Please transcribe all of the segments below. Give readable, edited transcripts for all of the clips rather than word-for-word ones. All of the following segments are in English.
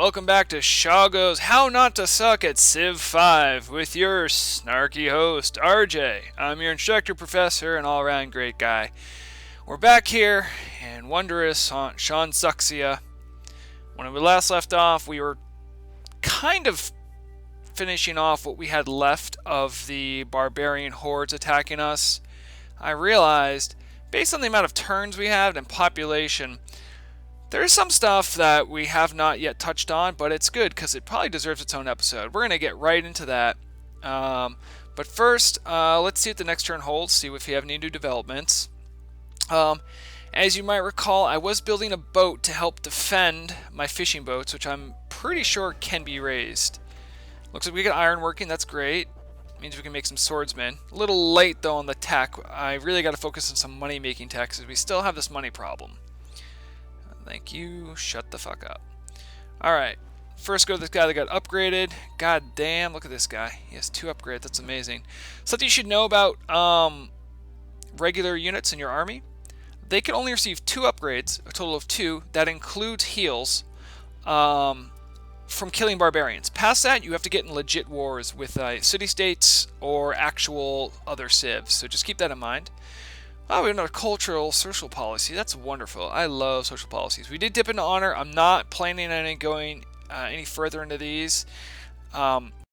welcome back to SHAGO's How Not to Suck at Civ 5 with your snarky host, RJ. I'm your instructor, professor, and all-around great guy. We're back here in wondrous Sean Suxia. When we last left off, we were kind of finishing off what we had left of the barbarian hordes attacking us. I realized, based on the amount of turns we have and population, there's some stuff that we have not yet touched on, but it's good because it probably deserves its own episode. We're going to get right into that. But first, let's see what the next turn holds, see if we have any new developments. As you might recall, I was building a boat to help defend my fishing boats, which I'm pretty sure can be raised. Looks like we got iron working, that's great. Means we can make some swordsmen. A little late though on the tech. I really got to focus on some money making tech because we still have this money problem. Thank you. Shut the fuck up. Alright. First go to this guy that got upgraded. God damn, look at this guy. He has 2 upgrades. That's amazing. Something you should know about regular units in your army. They can only receive 2 upgrades, a total of 2. That includes heals from killing barbarians. Past that, you have to get in legit wars with city-states or actual other civs. So just keep that in mind. Oh, we have a cultural social policy. That's wonderful. I love social policies. We did dip into honor. I'm not planning on going any further into these.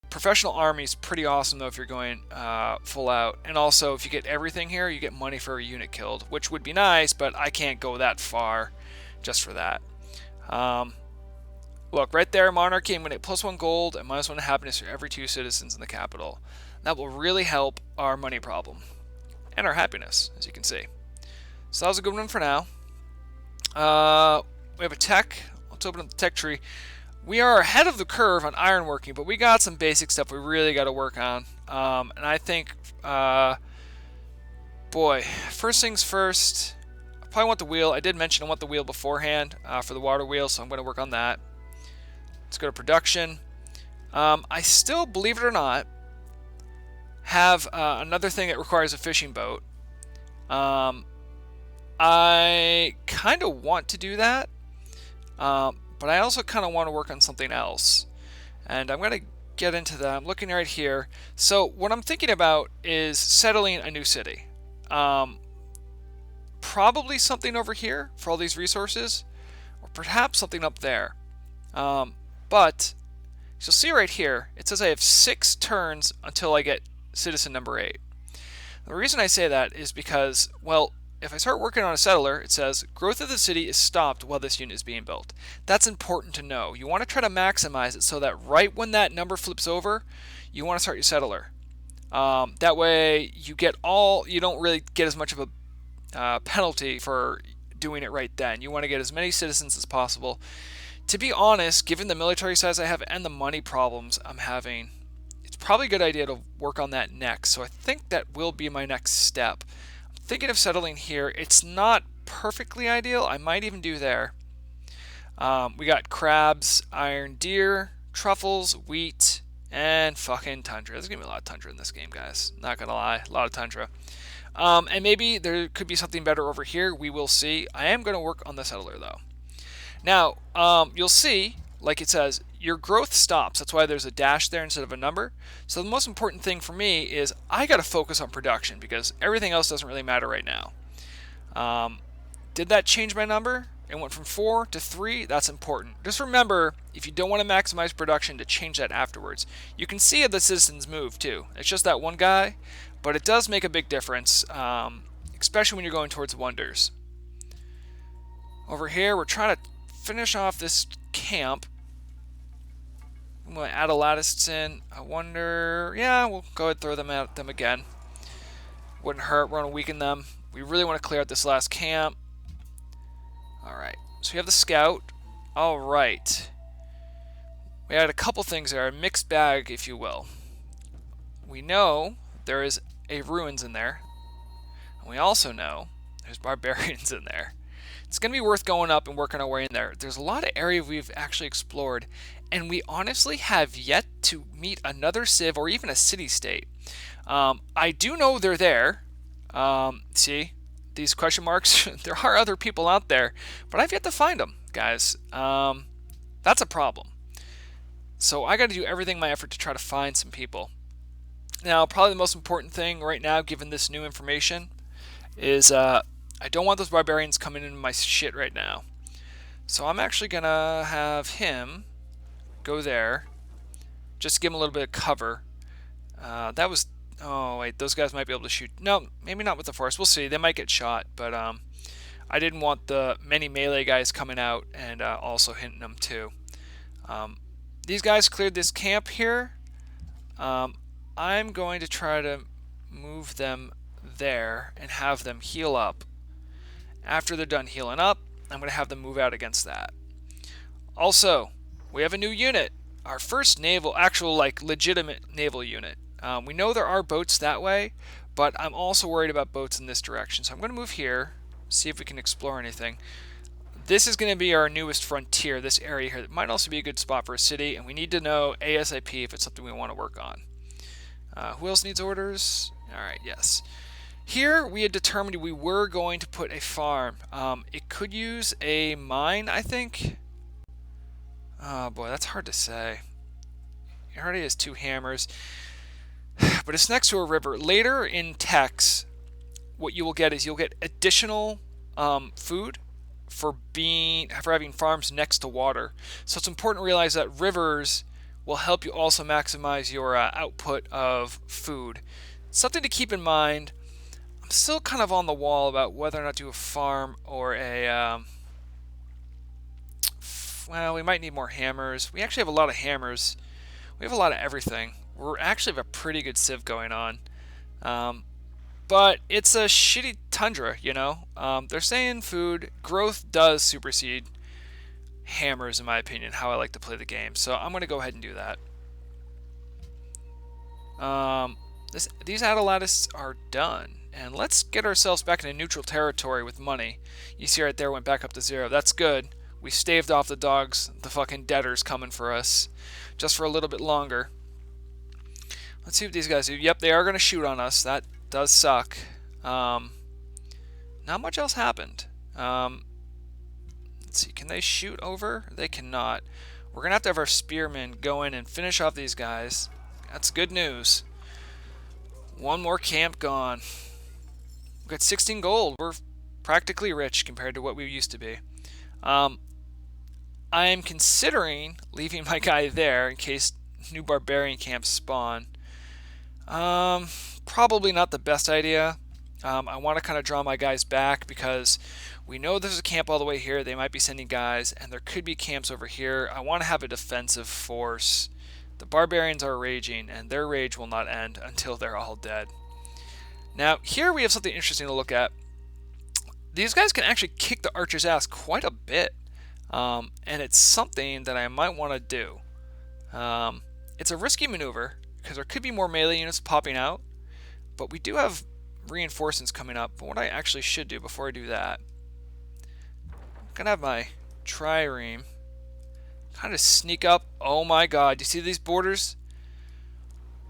Professional army is pretty awesome, though, if you're going full out. And also, if you get everything here, you get money for a unit killed, which would be nice, but I can't go that far just for that. Look, right there, monarchy, I'm going to get +1 gold and -1 happiness for every 2 citizens in the capital. That will really help our money problem. And our happiness, as you can see. So that was a good one for now. We have a tech. Let's open up the tech tree. We are ahead of the curve on ironworking, but we got some basic stuff we really got to work on. And I think, boy, first things first, I probably want the wheel. I did mention I want the wheel beforehand for the water wheel, so I'm going to work on that. Let's go to production. I still, believe it or not, have another thing that requires a fishing boat. I kind of want to do that, but I also kind of want to work on something else, and I'm going to get into that. I'm looking right here. So what I'm thinking about is settling a new city. Probably something over here for all these resources, or perhaps something up there. But you'll see right here, it says I have 6 turns until I get citizen number 8. The reason I say that is because, well, if I start working on a settler, it says growth of the city is stopped while this unit is being built. That's important to know. You want to try to maximize it so that right when that number flips over, you want to start your settler. That way you don't really get as much of a penalty for doing it right then. You want to get as many citizens as possible. To be honest, given the military size I have and the money problems I'm having, it's probably a good idea to work on that next. So I think that will be my next step. I'm thinking of settling here. It's not perfectly ideal. I might even do there. We got crabs, iron deer, truffles, wheat, and fucking tundra. There's going to be a lot of tundra in this game, guys. Not going to lie. A lot of tundra. And maybe there could be something better over here. We will see. I am going to work on the settler, though. Now, you'll see, like it says, your growth stops. That's why there's a dash there instead of a number. So the most important thing for me is I got to focus on production because everything else doesn't really matter right now. Did that change my number? It went from 4 to 3. That's important. Just remember, if you don't want to maximize production, to change that afterwards. You can see the citizens move too. It's just that one guy, but it does make a big difference, especially when you're going towards wonders. Over here, we're trying to finish off this camp. I'm going to add a lattice in. I wonder... Yeah, we'll go ahead and throw them at them again. Wouldn't hurt. We're going to weaken them. We really want to clear out this last camp. Alright. So we have the scout. Alright. We had a couple things there. A mixed bag, if you will. We know there is a ruins in there. And we also know there's barbarians in there. It's going to be worth going up and working our way in there. There's a lot of area we've actually explored, and we honestly have yet to meet another civ or even a city-state. I do know they're there. See, these question marks? There are other people out there, but I've yet to find them, guys. That's a problem. So I got to do everything in my effort to try to find some people. Now, probably the most important thing right now, given this new information, is I don't want those barbarians coming into my shit right now. So I'm actually going to have him go there, just to give him a little bit of cover. That was... Oh, wait, those guys might be able to shoot. No, maybe not with the force. We'll see. They might get shot, but I didn't want the many melee guys coming out and also hitting them too. These guys cleared this camp here. I'm going to try to move them there and have them heal up. After they're done healing up, I'm going to have them move out against that. Also, we have a new unit. Our first naval, actual like legitimate naval unit. We know there are boats that way, but I'm also worried about boats in this direction. So I'm going to move here, see if we can explore anything. This is going to be our newest frontier, this area here. It might also be a good spot for a city, and we need to know ASAP if it's something we want to work on. Who else needs orders? Alright, yes. Here we had determined we were going to put a farm. It could use a mine, I think. Oh boy, that's hard to say. It already has 2 hammers. But it's next to a river. Later in Tex, what you will get is you'll get additional food for having farms next to water. So it's important to realize that rivers will help you also maximize your output of food. Something to keep in mind. I'm still kind of on the wall about whether or not to do a farm or a... well, we might need more hammers. We actually have a lot of hammers. We have a lot of everything. We actually have a pretty good civ going on. But it's a shitty tundra, you know? They're saying food. Growth does supersede hammers, in my opinion, how I like to play the game. So I'm going to go ahead and do that. These Atalatists are done. And let's get ourselves back into neutral territory with money. You see right there, went back up to 0. That's good. We staved off the dogs, the fucking debtors coming for us. Just for a little bit longer. Let's see what these guys do. Yep, they are going to shoot on us. That does suck. Not much else happened. Let's see, can they shoot over? They cannot. We're going to have our spearmen go in and finish off these guys. That's good news. One more camp gone. We've got 16 gold. We're practically rich compared to what we used to be. I'm considering leaving my guy there in case new barbarian camps spawn. Probably not the best idea. I want to kind of draw my guys back because we know there's a camp all the way here. They might be sending guys, and there could be camps over here. I want to have a defensive force. The barbarians are raging, and their rage will not end until they're all dead. Now, here we have something interesting to look at. These guys can actually kick the archer's ass quite a bit, and it's something that I might want to do. It's a risky maneuver, because there could be more melee units popping out, but we do have reinforcements coming up. But what I actually should do before I do that, I'm going to have my trireme kind of sneak up. Oh my god, do you see these borders?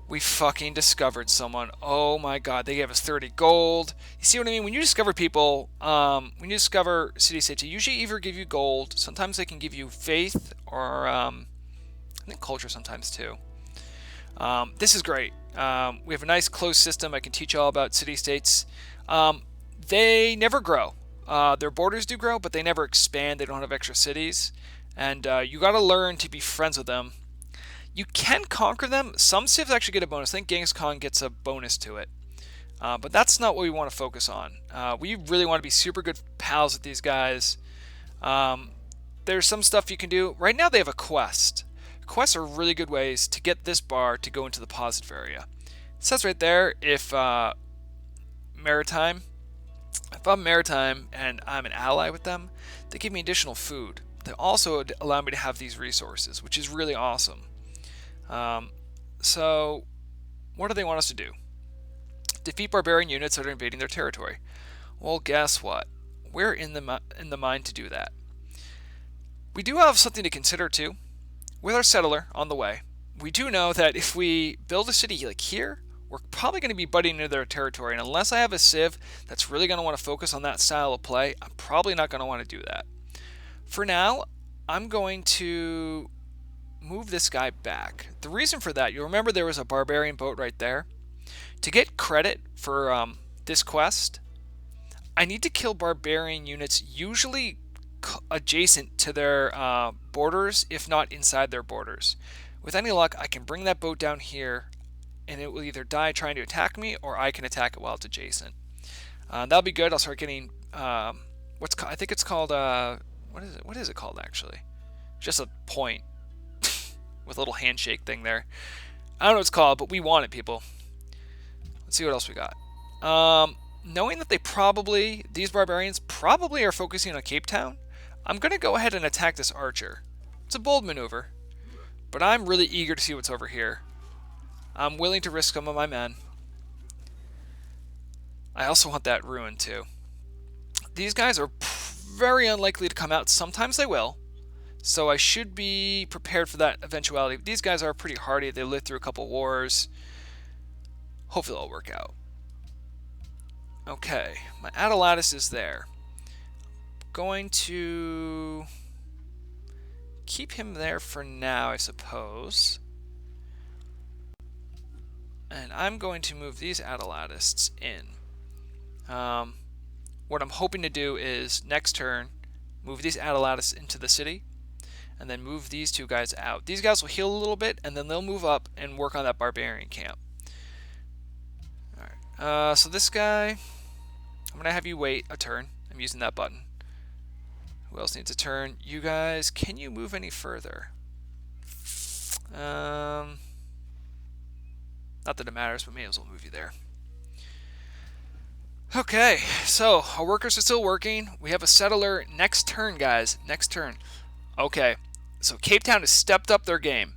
We fucking discovered someone. Oh my god, they gave us 30 gold. You see what I mean? When you discover people, when you discover city-states, they usually either give you gold, sometimes they can give you faith, or I think culture sometimes too. This is great. We have a nice closed system. I can teach you all about city-states. They never grow. Their borders do grow, but they never expand. They don't have extra cities. And you got to learn to be friends with them. You can conquer them. Some civs actually get a bonus. I think Genghis Khan gets a bonus to it. But that's not what we want to focus on. We really want to be super good pals with these guys. There's some stuff you can do. Right now they have a quest. Quests are really good ways to get this bar to go into the positive area. It says right there, if I'm maritime and I'm an ally with them, they give me additional food. They also allow me to have these resources, which is really awesome. So, what do they want us to do? Defeat barbarian units that are invading their territory. Well, guess what? We're in the mine to do that. We do have something to consider too. With our settler on the way, we do know that if we build a city like here, we're probably going to be butting into their territory. And unless I have a civ that's really going to want to focus on that style of play, I'm probably not going to want to do that. For now, I'm going to move this guy back. The reason for that, you'll remember there was a barbarian boat right there. To get credit for this quest, I need to kill barbarian units usually adjacent to their borders, if not inside their borders. With any luck, I can bring that boat down here, and it will either die trying to attack me, or I can attack it while it's adjacent. That'll be good. I'll start getting I think it's called what is it called actually? Just a point with a little handshake thing there. I don't know what it's called, but we want it, people. Let's see what else we got. Knowing that these barbarians probably are focusing on Cape Town, I'm going to go ahead and attack this archer. It's a bold maneuver, but I'm really eager to see what's over here. I'm willing to risk some of my men. I also want that ruin too. These guys are very unlikely to come out. Sometimes they will, so I should be prepared for that eventuality. These guys are pretty hardy. They lived through a couple wars. Hopefully it'll work out. Okay, my Atalatus is there. Going to keep him there for now, I suppose. And I'm going to move these Atalatists in. What I'm hoping to do is next turn move these Atalatists into the city, and then move these two guys out. These guys will heal a little bit, and then they'll move up and work on that barbarian camp. Alright, so this guy, I'm going to have you wait a turn. I'm using that button. Who else needs a turn? You guys, can you move any further? Not that it matters, but may as well move you there. Okay, so our workers are still working. We have a settler next turn, guys. Next turn. Okay, so Cape Town has stepped up their game.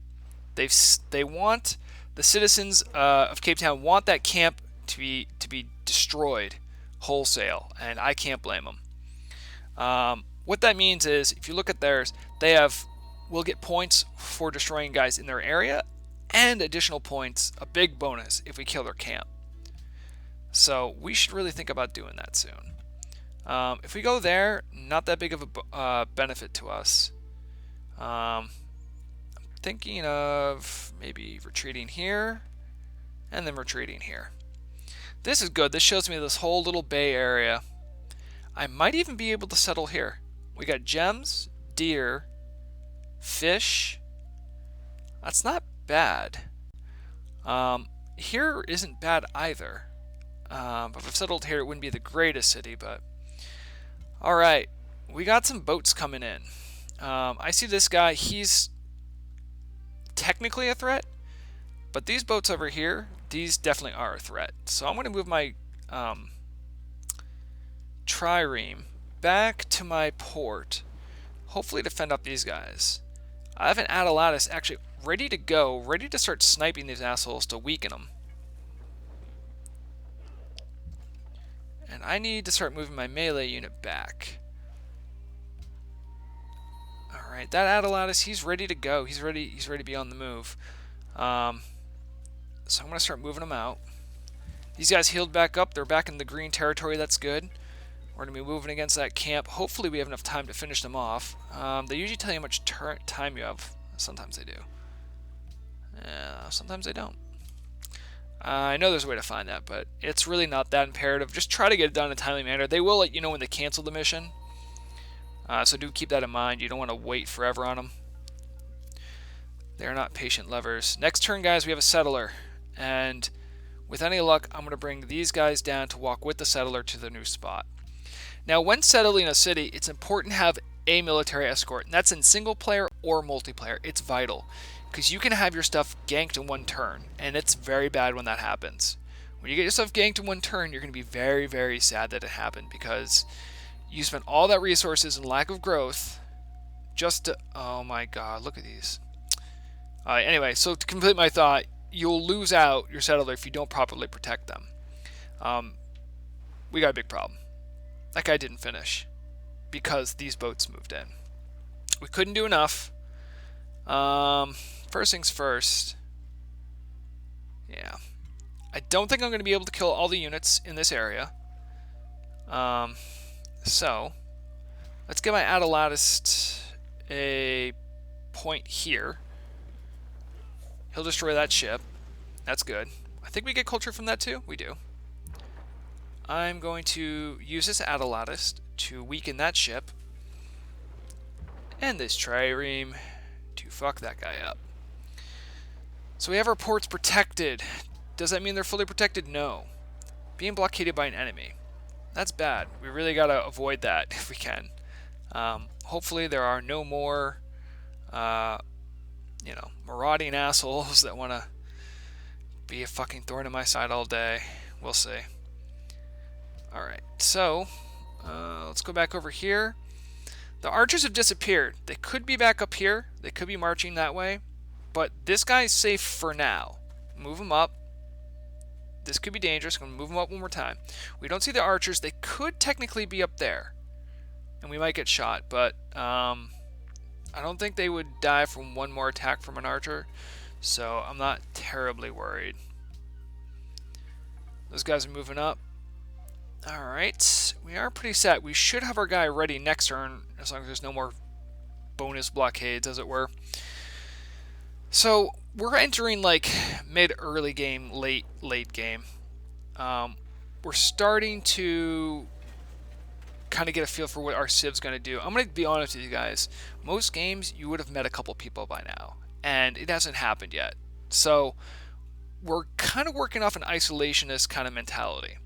They want the citizens of Cape Town want that camp to be destroyed wholesale, and I can't blame them. What that means is, if you look at theirs, will get points for destroying guys in their area, and additional points, a big bonus, if we kill their camp. So we should really think about doing that soon. If we go there, not that big of a benefit to us. I'm thinking of maybe retreating here, and then retreating here. This is good. This shows me this whole little bay area. I might even be able to settle here. We got gems, deer, fish. That's not bad. Here isn't bad either. But if I've settled here, it wouldn't be the greatest city, but... Alright, we got some boats coming in. I see this guy, he's technically a threat, but these boats over here, these definitely are a threat. So I'm going to move my trireme back to my port, hopefully to fend up these guys. I have an Atalatus actually ready to go, ready to start sniping these assholes to weaken them. And I need to start moving my melee unit back. Alright, that Atalatus, he's ready to go. He's ready to be on the move. So I'm going to start moving them out. These guys healed back up. They're back in the green territory. That's good. We're going to be moving against that camp. Hopefully we have enough time to finish them off. They usually tell you how much time you have. Sometimes they do. Sometimes they don't. I know there's a way to find that, but it's really not that imperative. Just try to get it done in a timely manner. They will let you know when they cancel the mission. So do keep that in mind. You don't want to wait forever on them. They're not patient lovers. Next turn, guys, we have a settler. And with any luck, I'm going to bring these guys down to walk with the settler to the new spot. Now, when settling a city, it's important to have a military escort. And that's in single player or multiplayer. It's vital. Because you can have your stuff ganked in one turn, and it's very bad when that happens. When you get your stuff ganked in one turn, you're going to be very, very sad that it happened, because you spent all that resources and lack of growth just to... Oh my god, look at these. Anyway, so to complete my thought, you'll lose out your settler if you don't properly protect them. We got a big problem. That guy didn't finish because these boats moved in. We couldn't do enough. First things first. Yeah. I don't think I'm going to be able to kill all the units in this area. So, let's give my Atalatist a point here. He'll destroy that ship. That's good. I think we get culture from that too. We do. I'm going to use this Adelatist to weaken that ship. And this trireme to fuck that guy up. So we have our ports protected. Does that mean they're fully protected? No. Being blockaded by an enemy. That's bad. We really gotta avoid that if we can. Hopefully there are no more, marauding assholes that want to be a fucking thorn in my side all day. We'll see. Alright, so let's go back over here. The archers have disappeared. They could be back up here. They could be marching that way. But this guy's safe for now. Move him up. This could be dangerous. I'm going to move him up one more time. We don't see the archers. They could technically be up there. And we might get shot. But I don't think they would die from one more attack from an archer. So I'm not terribly worried. Those guys are moving up. Alright. We are pretty set. We should have our guy ready next turn. As long as there's no more bonus blockades, as it were. So we're entering like mid-early game, late game. We're starting to kind of get a feel for what our civ's going to do. I'm going to be honest with you guys. Most games, you would have met a couple people by now. And it hasn't happened yet. So we're kind of working off an isolationist kind of mentality.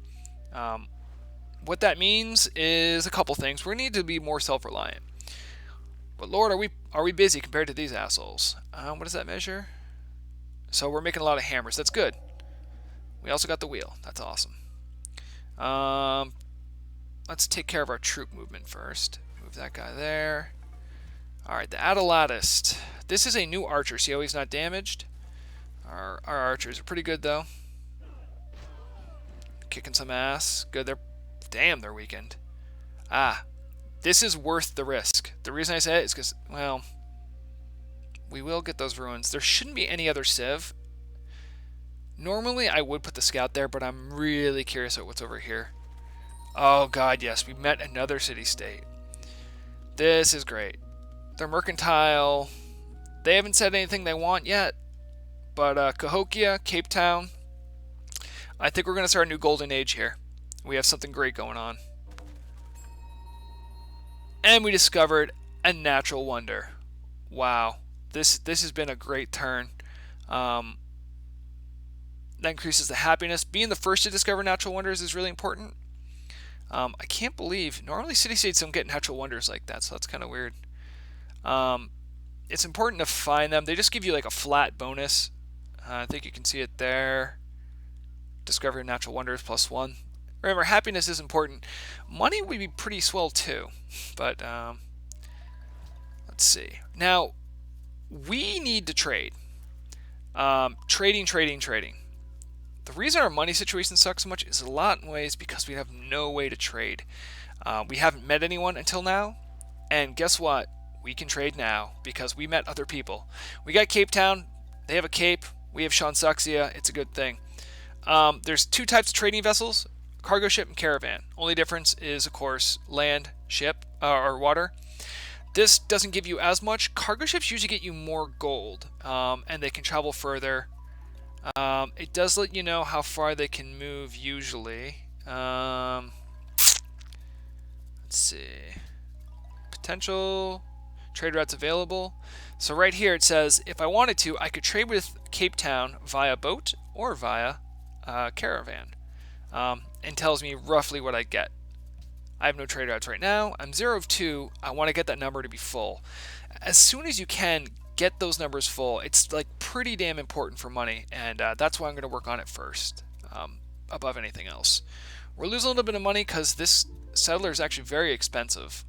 What that means is a couple things. We need to be more self-reliant. But Lord, are we busy compared to these assholes? What does that measure? So we're making a lot of hammers. That's good. We also got the wheel. That's awesome. Let's take care of our troop movement first. Move that guy there. Alright, the Adelatist. This is a new archer. See how he's not damaged? Our archers are pretty good, though. Kicking some ass. Good. They're weakened. This is worth the risk. The reason I say it is because, well, we will get those ruins. There shouldn't be any other civ. Normally, I would put the scout there, but I'm really curious about what's over here. Oh, God, yes. We met another city-state. This is great. They're mercantile. They haven't said anything they want yet. But Cahokia, Cape Town, I think we're going to start a new golden age here. We have something great going on. And we discovered a natural wonder. Wow. This has been a great turn. That increases the happiness. Being the first to discover natural wonders is really important. I can't believe... Normally city-states don't get natural wonders like that, so that's kind of weird. It's important to find them. They just give you like a flat bonus. I think you can see it there. Discover natural wonders +1. Remember, happiness is important. Money would be pretty swell too. But, let's see. Now, we need to trade. Trading. The reason our money situation sucks so much is a lot in ways because we have no way to trade. We haven't met anyone until now. And guess what? We can trade now because we met other people. We got Cape Town. They have a cape. We have Shansaxia. It's a good thing. There's two types of trading vessels. Cargo ship and caravan. Only difference is, of course, land, ship, or water. This doesn't give you as much. Cargo ships usually get you more gold, and they can travel further. It does let you know how far they can move usually. Let's see. Potential trade routes available. So right here it says, if I wanted to, I could trade with Cape Town via boat or via caravan. And tells me roughly what I get. I have no trade routes right now. I'm 0 of 2. I want to get that number to be full. As soon as you can get those numbers full, it's like pretty damn important for money, and that's why I'm going to work on it first, above anything else. We're losing a little bit of money because this settler is actually very expensive.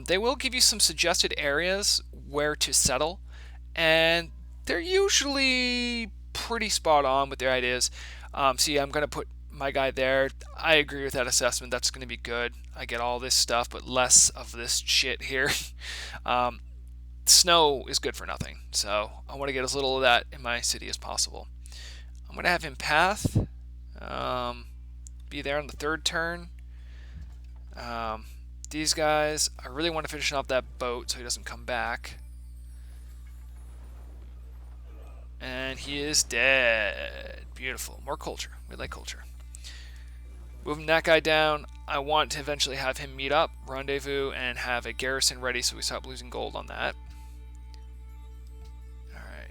They will give you some suggested areas where to settle, and they're usually pretty spot on with their ideas. See, I'm going to put my guy there. I agree with that assessment. That's going to be good. I get all this stuff, but less of this shit here. Snow is good for nothing, so I want to get as little of that in my city as possible. I'm going to have him path. Be there on the third turn. These guys, I really want to finish off that boat so he doesn't come back. And he is dead. Beautiful. More culture. We like culture. Moving that guy down. I want to eventually have him meet up, rendezvous, and have a garrison ready so we stop losing gold on that. Alright.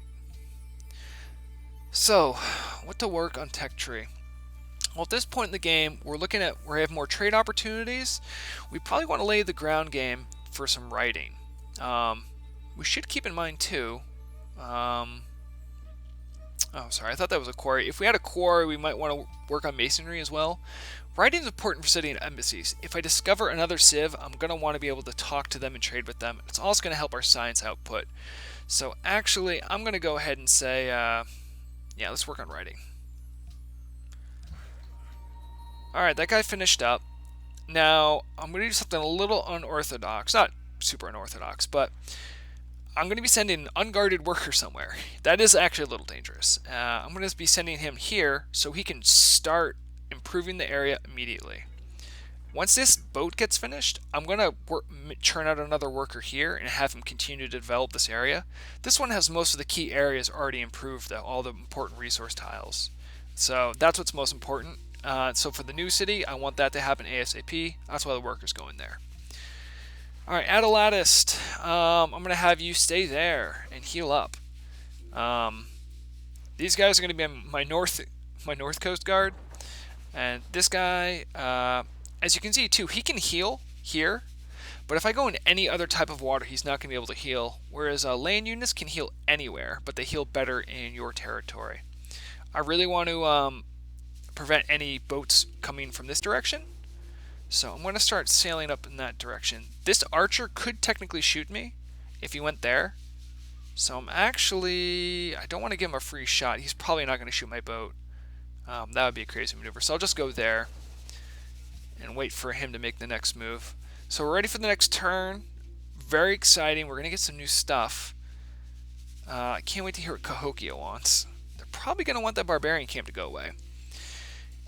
So, what to work on tech tree? Well, at this point in the game, we're looking at where we have more trade opportunities. We probably want to lay the ground game for some writing. We should keep in mind, too... Oh, sorry, I thought that was a quarry. If we had a quarry, we might want to work on masonry as well. Writing is important for setting embassies. If I discover another civ, I'm going to want to be able to talk to them and trade with them. It's also going to help our science output. So actually, I'm going to go ahead and say, yeah, let's work on writing. Alright, that guy finished up. Now, I'm going to do something a little unorthodox. Not super unorthodox, but... I'm going to be sending an unguarded worker somewhere. That is actually a little dangerous. I'm going to be sending him here so he can start improving the area immediately. Once this boat gets finished, I'm going to churn out another worker here and have him continue to develop this area. This one has most of the key areas already improved, though, all the important resource tiles. So that's what's most important. So for the new city, I want that to happen ASAP. That's why the worker's going there. Alright, Adelatist, I'm going to have you stay there and heal up. These guys are going to be my north coast guard. And this guy, as you can see too, he can heal here. But if I go in any other type of water, he's not going to be able to heal. Whereas land units can heal anywhere, but they heal better in your territory. I really want to prevent any boats coming from this direction. So I'm going to start sailing up in that direction. This archer could technically shoot me if he went there. So I don't want to give him a free shot. He's probably not going to shoot my boat. That would be a crazy maneuver. So I'll just go there and wait for him to make the next move. So we're ready for the next turn. Very exciting. We're going to get some new stuff. I can't wait to hear what Cahokia wants. They're probably going to want that barbarian camp to go away.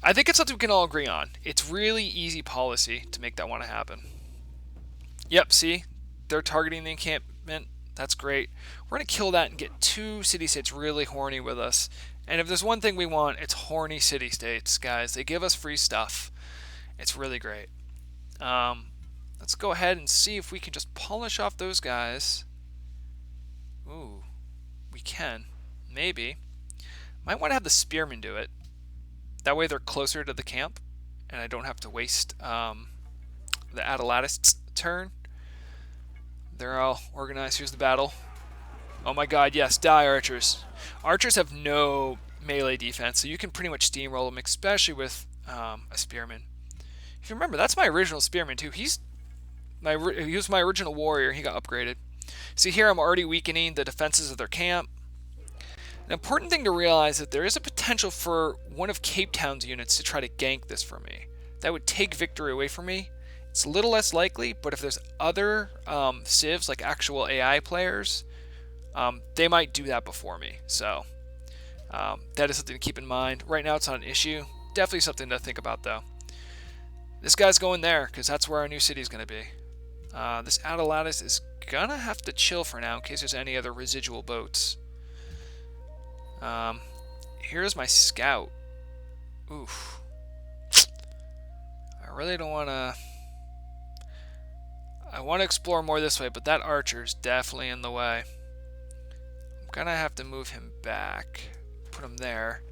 I think it's something we can all agree on. It's really easy policy to make that want to happen. Yep, see? They're targeting the encampment. That's great. We're going to kill that and get 2 city-states really horny with us. And if there's one thing we want, it's horny city-states, guys. They give us free stuff. It's really great. Let's go ahead and see if we can just polish off those guys. Ooh, we can. Maybe. Might want to have the spearmen do it. That way they're closer to the camp, and I don't have to waste the Adelatist's turn. They're all organized. Here's the battle. Oh my god, yes, die, archers. Archers have no melee defense, so you can pretty much steamroll them, especially with a spearman. If you remember, that's my original spearman, too. He was my original warrior. He got upgraded. See, here I'm already weakening the defenses of their camp. An important thing to realize is that there is a potential for one of Cape Town's units to try to gank this for me. That would take victory away from me. It's a little less likely, but if there's other civs, like actual AI players, they might do that before me. So that is something to keep in mind. Right now it's not an issue. Definitely something to think about, though. This guy's going there, because that's where our new city is going to be. This Adelatis is going to have to chill for now in case there's any other residual boats. Here's my scout. Oof. I really don't want to... I want to explore more this way, but that archer's definitely in the way. I'm going to have to move him back. Put him there.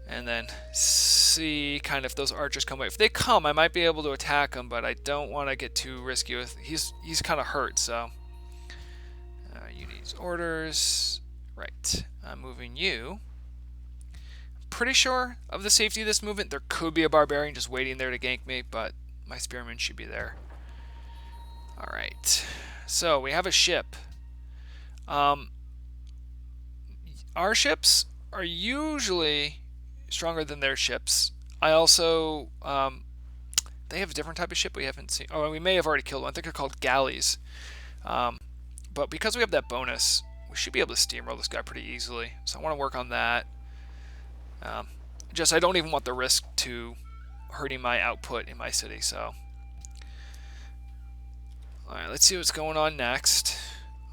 And then see kind of if those archers come away. If they come, I might be able to attack them, but I don't want to get too risky with... He's kind of hurt, so... you need orders... Right, I'm moving you. Pretty sure of the safety of this movement. There could be a barbarian just waiting there to gank me, but my spearmen should be there. Alright, so we have a ship. Our ships are usually stronger than their ships. I also, they have a different type of ship we haven't seen. Oh, we may have already killed one. I think they're called galleys. But because we have that bonus, we should be able to steamroll this guy pretty easily. So I want to work on that. I don't even want the risk to hurting my output in my city. So, all right, let's see what's going on next.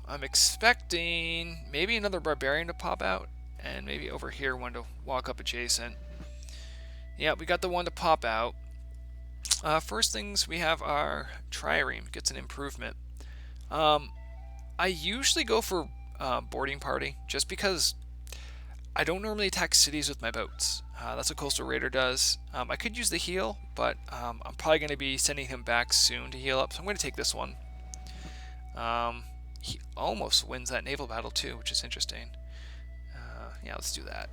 I'm expecting maybe another barbarian to pop out, and maybe over here one to walk up adjacent. Yeah, we got the one to pop out. First things we have our trireme, gets an improvement. I usually go for boarding party, just because I don't normally attack cities with my boats. That's what Coastal Raider does. I could use the heal, but I'm probably going to be sending him back soon to heal up, so I'm going to take this one. He almost wins that naval battle too, which is interesting. Yeah, let's do that.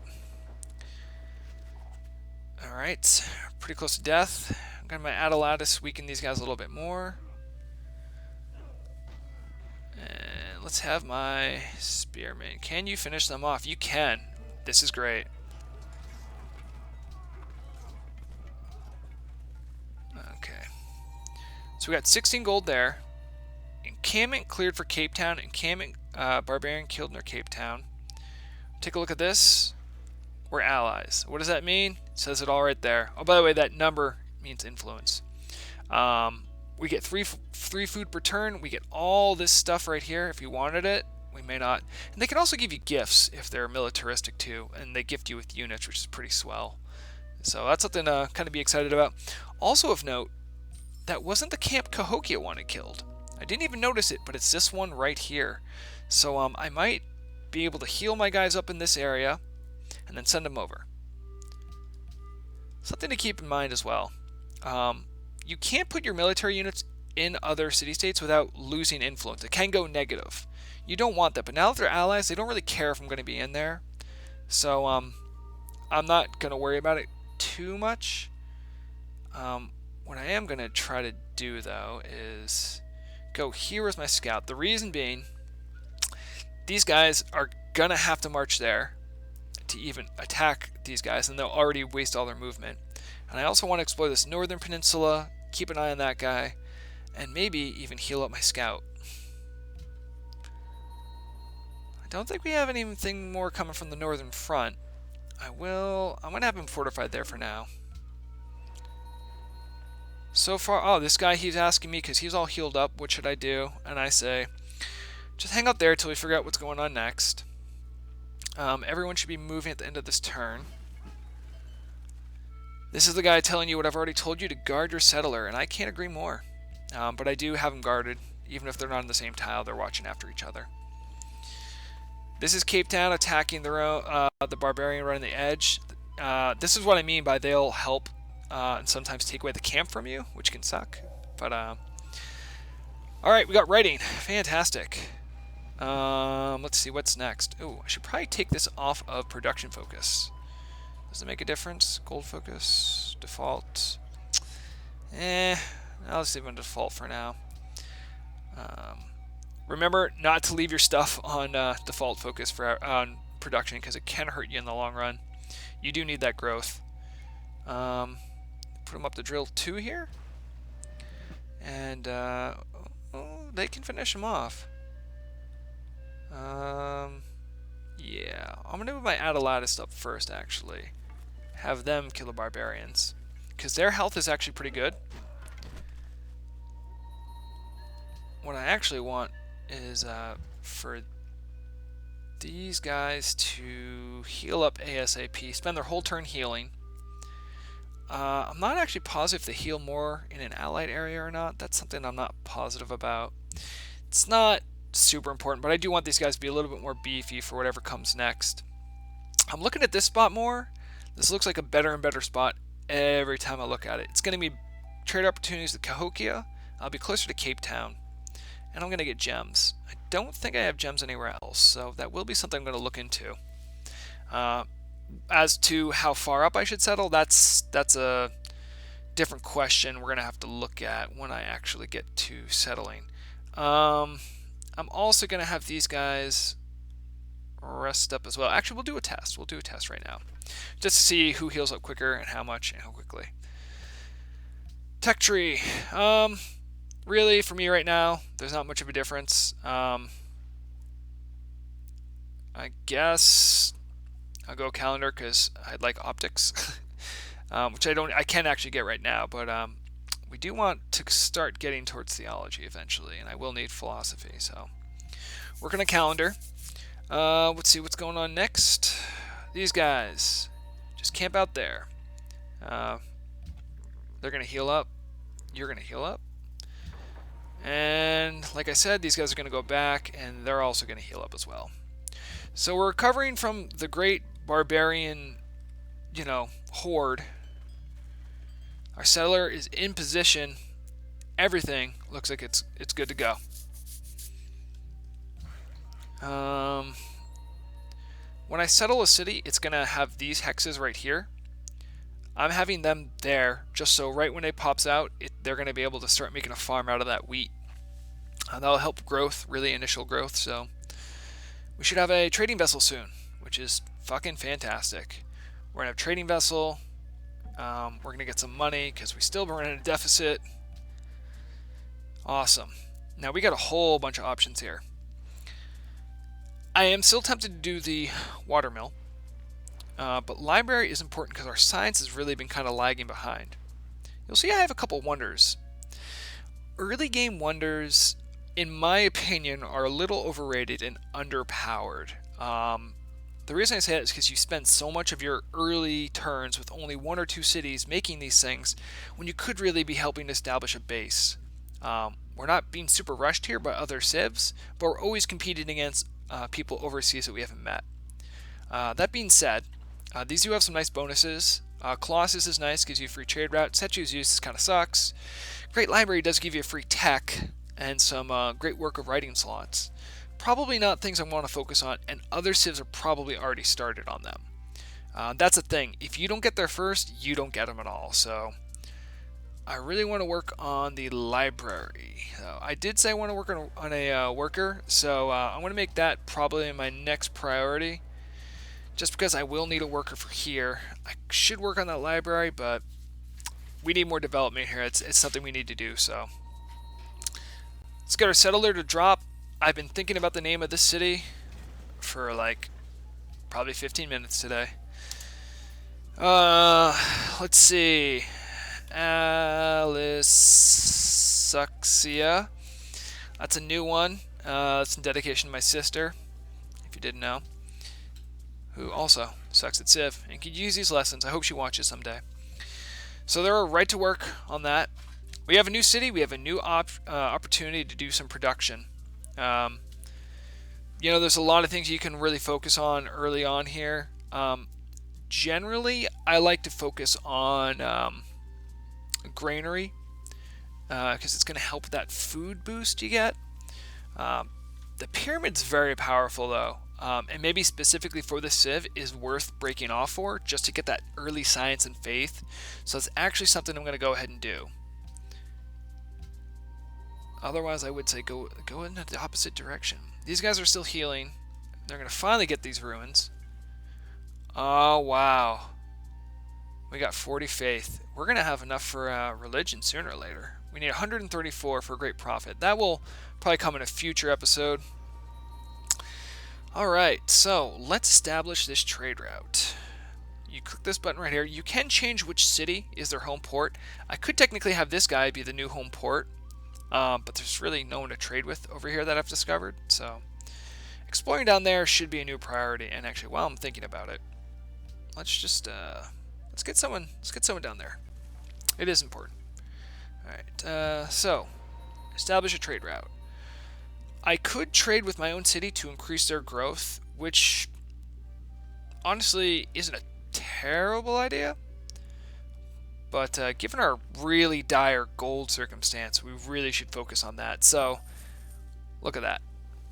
Alright, pretty close to death. I'm going to my Atalatus weaken these guys a little bit more. And let's have my spearman. Can you finish them off? You can. This is great. Okay. So we got 16 gold there. Encampment cleared for Cape Town. Encampment barbarian killed near Cape Town. Take a look at this. We're allies. What does that mean? It says it all right there. Oh, by the way, that number means influence. We get three food per turn. We get all this stuff right here. If you wanted it, we may not. And they can also give you gifts if they're militaristic too, and they gift you with units, which is pretty swell. So that's something to kind of be excited about. Also of note, that wasn't the Camp Cahokia one it killed. I didn't even notice it, but it's this one right here. So I might be able to heal my guys up in this area and then send them over. Something to keep in mind as well. You can't put your military units in other city-states without losing influence. It can go negative. You don't want that, but now that they're allies, they don't really care if I'm going to be in there. So I'm not going to worry about it too much. What I am going to try to do, though, is go here as my scout. The reason being, these guys are going to have to march there to even attack these guys, and they'll already waste all their movement. And I also want to explore this northern peninsula, keep an eye on that guy, and maybe even heal up my scout. I don't think we have anything more coming from the northern front. I'm going to have him fortified there for now. So far, oh, this guy, he's asking me because he's all healed up, what should I do? And I say, just hang out there till we figure out what's going on next. Everyone should be moving at the end of this turn. This is the guy telling you what I've already told you, to guard your settler, and I can't agree more. But I do have them guarded, even if they're not on the same tile, they're watching after each other. This is Cape Town attacking their own, the barbarian right on the edge. This is what I mean by they'll help and sometimes take away the camp from you, which can suck. But alright, we got writing. Fantastic. Let's see what's next. Oh, I should probably take this off of production focus. Does it make a difference? Gold focus, default. I'll just leave it on default for now. Remember not to leave your stuff on default focus for on production, because it can hurt you in the long run. You do need that growth. Put them up to drill 2 here. And they can finish them off. Yeah, I'm going to move my Atalatus up first, actually. Have them kill the barbarians, because their health is actually pretty good. What I actually want is for these guys to heal up ASAP, spend their whole turn healing. I'm not actually positive if they heal more in an allied area or not. That's something I'm not positive about. It's not super important, but I do want these guys to be a little bit more beefy for whatever comes next. I'm looking at this spot more. This looks like a better and better spot every time I look at it. It's going to be trade opportunities with Cahokia. I'll be closer to Cape Town, and I'm going to get gems. I don't think I have gems anywhere else, so that will be something I'm going to look into. As to how far up I should settle, that's a different question we're going to have to look at when I actually get to settling. I'm also going to have these guys rest up as well. Actually, we'll do a test. We'll do a test right now, just to see who heals up quicker and how much and how quickly. Tech tree. Really, for me right now, there's not much of a difference. I guess I'll go calendar because I like optics, which I can actually get right now, but we do want to start getting towards theology eventually, and I will need philosophy, so work on a calendar. Let's see what's going on next. These guys just camp out there. They're gonna heal up. You're gonna heal up. And like I said, these guys are gonna go back, and they're also gonna heal up as well. So we're recovering from the great barbarian, horde. Our settler is in position. Everything looks like it's good to go. When I settle a city, it's gonna have these hexes right here. I'm having them there just so right when it pops out, they're gonna be able to start making a farm out of that wheat. That'll help growth, really initial growth. So we should have a trading vessel soon, which is fucking fantastic. We're gonna have a trading vessel. We're gonna get some money because we still run in a deficit. Awesome. Now we got a whole bunch of options here. I am still tempted to do the watermill, but library is important because our science has really been kind of lagging behind. You'll see I have a couple wonders. Early game wonders, in my opinion, are a little overrated and underpowered. The reason I say that is because you spend so much of your early turns with only 1 or 2 cities making these things when you could really be helping to establish a base. We're not being super rushed here by other civs, but we're always competing against people overseas that we haven't met. That being said, these do have some nice bonuses. Colossus is nice, gives you a free trade route. Sechu's use kind of sucks. Great Library does give you a free tech and some great work of writing slots. Probably not things I want to focus on, and other civs are probably already started on them. That's a thing. If you don't get there first, you don't get them at all. So I really want to work on the library. I did say I want to work on a worker, so I'm going to make that probably my next priority, just because I will need a worker for here. I should work on that library, but we need more development here. It's something we need to do. So let's get our settler to drop. I've been thinking about the name of this city for like probably 15 minutes today. Let's see. Alissuxia. That's a new one. That's in dedication to my sister, if you didn't know, who also sucks at Civ and could use these lessons. I hope she watches someday. So they're right to work on that. We have a new city. We have a new opportunity to do some production. There's a lot of things you can really focus on early on here. Generally, I like to focus on granary because it's going to help that food boost you get. The pyramid's very powerful though, and maybe specifically for the Civ is worth breaking off for just to get that early science and faith. So it's actually something I'm going to go ahead and do. Otherwise, I would say go in the opposite direction. These guys are still healing. They're going to finally get these ruins. Oh, wow. We got 40 faith. We're going to have enough for religion sooner or later. We need 134 for great profit. That will probably come in a future episode. Alright, so let's establish this trade route. You click this button right here. You can change which city is their home port. I could technically have this guy be the new home port. But there's really no one to trade with over here that I've discovered. So exploring down there should be a new priority. And actually, while I'm thinking about it, let's just let's get someone down there. It is important. All right. So establish a trade route. I could trade with my own city to increase their growth, which honestly isn't a terrible idea. But given our really dire gold circumstance, we really should focus on that. So, look at that.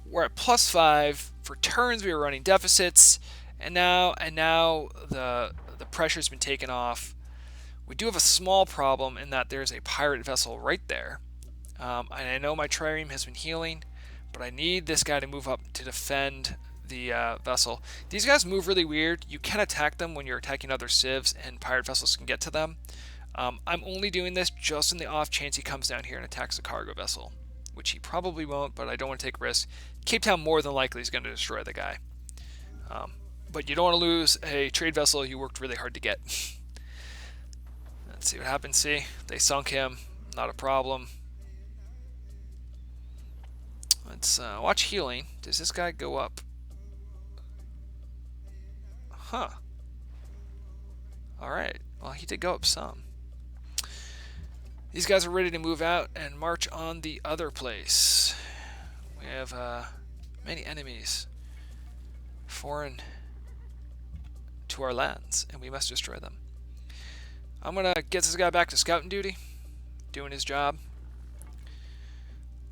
We're at +5 for turns. We were running deficits, and now the pressure's been taken off. We do have a small problem in that there's a pirate vessel right there, and I know my trireme has been healing, but I need this guy to move up to defend the vessel. These guys move really weird. You can attack them when you're attacking other civs, and pirate vessels can get to them. I'm only doing this just in the off chance he comes down here and attacks a cargo vessel, which he probably won't, but I don't want to take risks. Cape Town more than likely is going to destroy the guy. But you don't want to lose a trade vessel you worked really hard to get. Let's see what happens. See, they sunk him. Not a problem. Let's watch healing. Does this guy go up? Huh. Alright. Well, he did go up some. These guys are ready to move out and march on the other place. We have many enemies. Foreign to our lands, and we must destroy them. I'm going to get this guy back to scouting duty. Doing his job.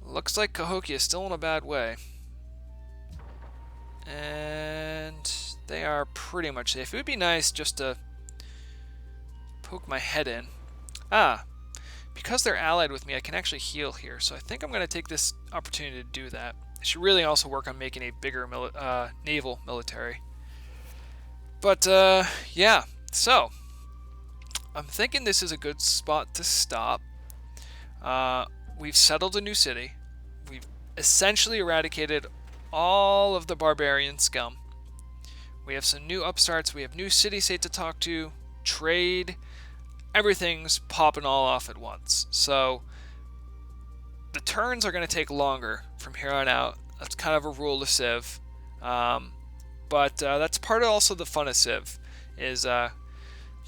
Looks like Cahokia is still in a bad way. And they are pretty much safe. It would be nice just to poke my head in. Because they're allied with me, I can actually heal here. So I think I'm going to take this opportunity to do that. I should really also work on making a bigger naval military. But, yeah. So, I'm thinking this is a good spot to stop. We've settled a new city. We've essentially eradicated all of the barbarian scum. We have some new upstarts. We have new city-state to talk to. Trade. Everything's popping all off at once. So the turns are going to take longer from here on out. That's kind of a rule of Civ. But that's part of also the fun of Civ, is kind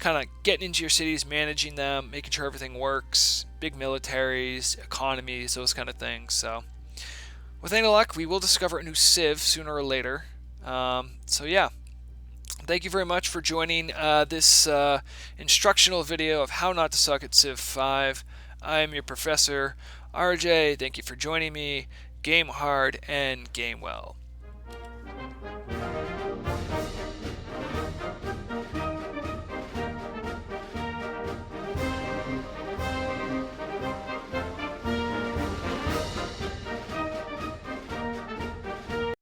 of getting into your cities, managing them, making sure everything works, big militaries, economies, those kind of things. So with any luck, we will discover a new Civ sooner or later. So yeah. Thank you very much for joining this instructional video of how not to suck at Civ 5. I am your professor, RJ. Thank you for joining me. Game hard and game well.